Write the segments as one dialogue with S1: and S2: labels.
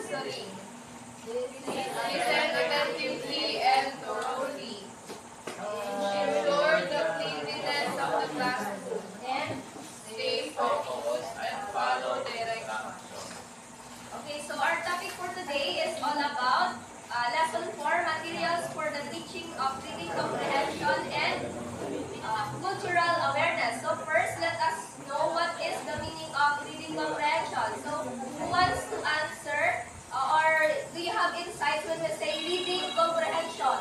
S1: listening. Listen attentively and thoroughly. Ensure the cleanliness of the classroom. And stay focused and follow directions.
S2: Okay, so our topic for today is all about lesson 4, materials for the teaching of reading comprehension and cultural awareness. So first, let us know what is the meaning of reading comprehension. So who wants to answer or do you have insights when we say reading comprehension?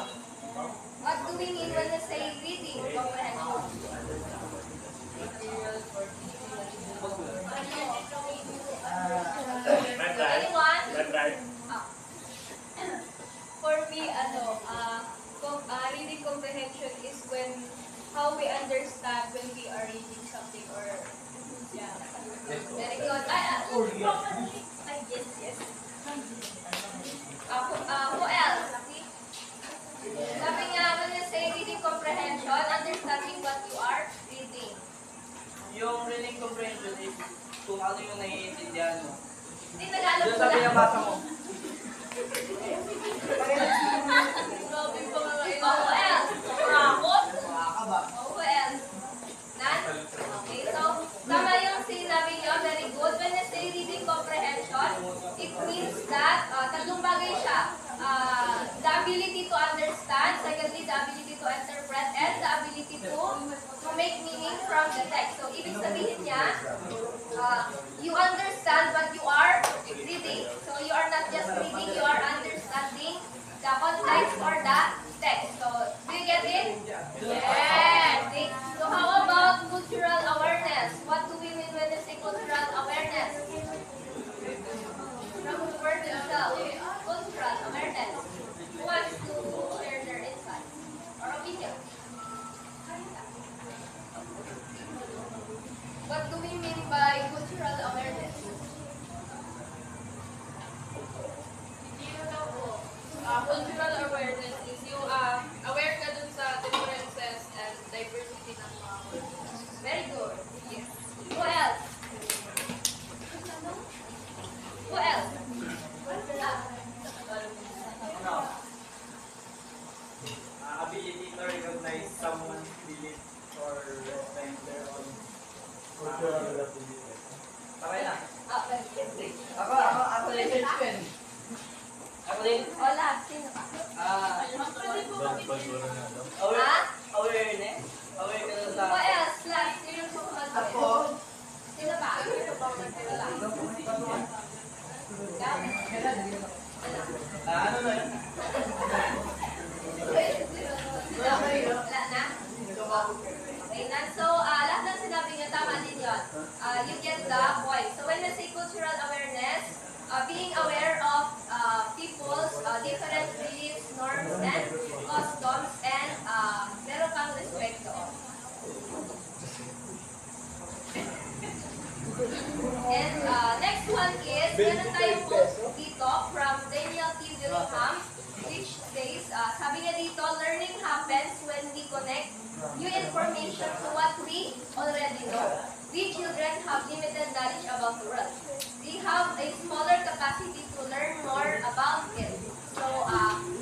S2: What do we mean when we say reading comprehension? Anyone?
S3: For me, reading comprehension is when how we understand when we are reading something or yeah.
S2: Very good. Yes. Who else? Sabi nga, when you say reading comprehension, understanding what you are reading.
S4: Yung reading comprehension is kung ano yung naiintindihan mo.
S2: Hindi, Tagalog
S4: Yung
S2: ko
S4: sa
S2: lang.
S4: binabasa mo.
S2: Who else? Rakot?
S4: Makakaba.
S2: Who else? Nan? Okay, so, tama yung sinabi niyo. Very good. When you say reading comprehension, it means that, tatlong bagay siya. The ability to understand, secondly, the ability to interpret, and the ability to make meaning from the text. So, ibig sabihin niya, you understand what you are reading. So, you are not just reading, you are understanding the context or the text. So, do you get it? Yes. Okay. So, how about cultural awareness? What do we mean when we say cultural awareness? From the word itself, cultural awareness. Who wants to share their insights or opinion? What do we mean by cultural awareness?
S1: Cultural awareness is yung aware ka dun sa differences and diversity ng mga cultures.
S2: Very good. Yes. Who else? Who else?
S4: Ability to recognize someone's belief or respect their own cultural relativity. Okay na. Ako din search pen. Ako din.
S2: Hola, sino ka?
S4: Awareness. Aware ka dun sa...
S2: Who else? Last, sino po
S4: Ako.
S2: Sino ba?
S4: Ano na yun?
S2: Wala na? Okay na. So, lahat ng sinabi niyo, tama din yun. You get the point. So, when we say cultural awareness, being aware of people's different beliefs, norms, and customs, and meron kang respect doon. And next one is, meron tayong quote dito from Daniel T. Willingham, which says, sabi niya dito, learning happens when we connect new information to what we already know. We children have limited knowledge about the world. We have a smaller capacity to learn more about it. So,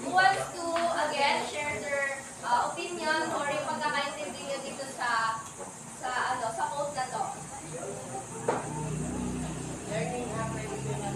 S2: who wants to, again, share their opinion or yung pagkakaintindi nyo dito sa quote na to?
S1: Learning happens when you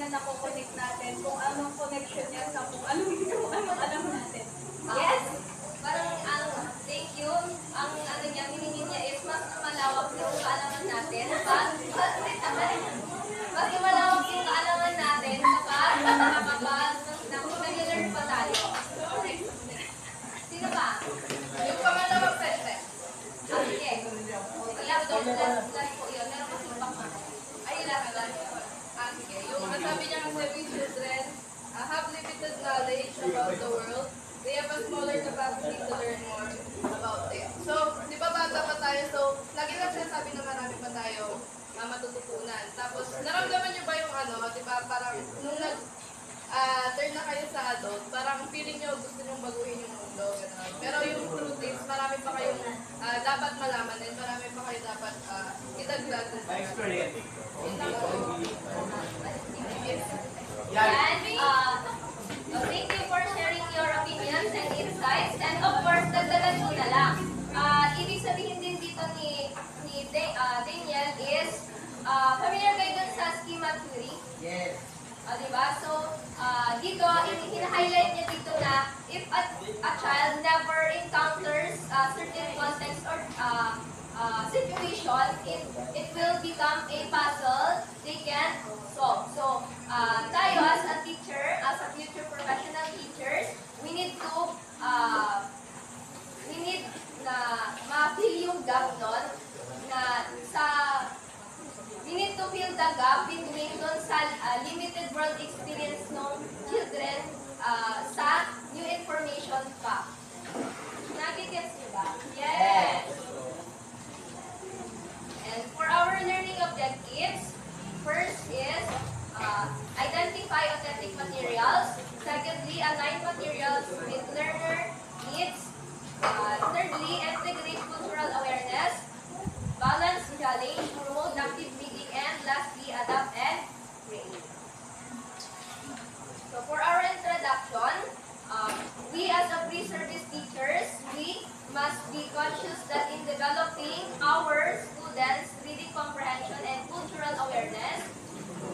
S3: nako-connect natin, kung anong connection niya sa kung anong alam natin.
S2: Yes! Parang thank you. Ang ano niya, hiningin niya is mas malawak yung kaalaman natin. Mas malawak yung kaalaman natin kapag nag-learn pa tayo. Sino ba?
S1: Yung pangalawang sentence.
S2: Sige. Last po yun. Meron kasi back na. Ay, last.
S1: Sige. Yung sabi niya kasi we children have limited knowledge about the world. They have a smaller capacity to learn more about it. So, di ba bata pa tayo? So, lagi lang sinasabi na marami pa tayo matututunan. Tapos, naramdaman niyo ba yung ano, di ba parang nung turn na kayo sa adult, parang feeling niyo gusto niyo baguhin yung mundo. Gano'n. Pero yung truth is, marami pa kayong dapat malaman and marami pa kayo dapat itagdag.
S4: experience.
S2: And thank you for sharing your opinions and insights. And of course, dagdagan ko na lang. Ibig sabihin din dito ni Daniel is, familiar kayo dun sa schema theory?
S4: Yes.
S2: Diba? So, dito, hina-highlight niya dito na if a child never encounters certain context or situation, it will become a puzzle they can solve. So, tayo as a teacher, as a future professional teachers, we need na ma-fill yung gap nun we need to fill the gap between dun sa limited world experience ng children sa new information pa. Nagigets niyo ba? Yes! And for our learning objectives, first is identify authentic materials. Secondly, align materials with learner needs. Thirdly, integrate cultural awareness. Balance, challenge, promote active reading, and lastly, adapt and create. So for our introduction, we as a pre-service teachers, we must be conscious that in developing our students' reading comprehension and cultural awareness,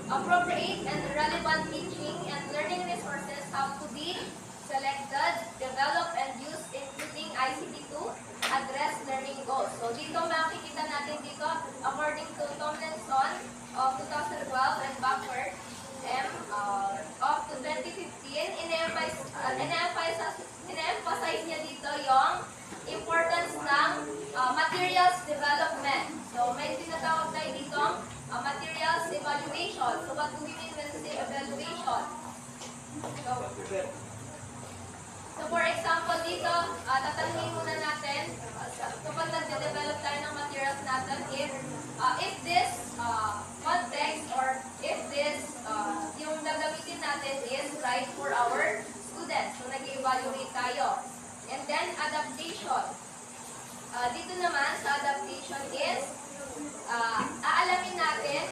S2: appropriate and relevant teaching and learning resources have to be selected, developed, and used, including ICT to address learning goals. So dito makikita natin dito, according to Tomlinson of 2012 and backward, up to 2015, ina-emphasize niya dito yung importance ng materials development. So may tinatawag tayo dito materials evaluation. So what do we mean when we say evaluation? So for example dito, tatanungin muna natin, kapag nagde-develop tayo ng materials natin, if this context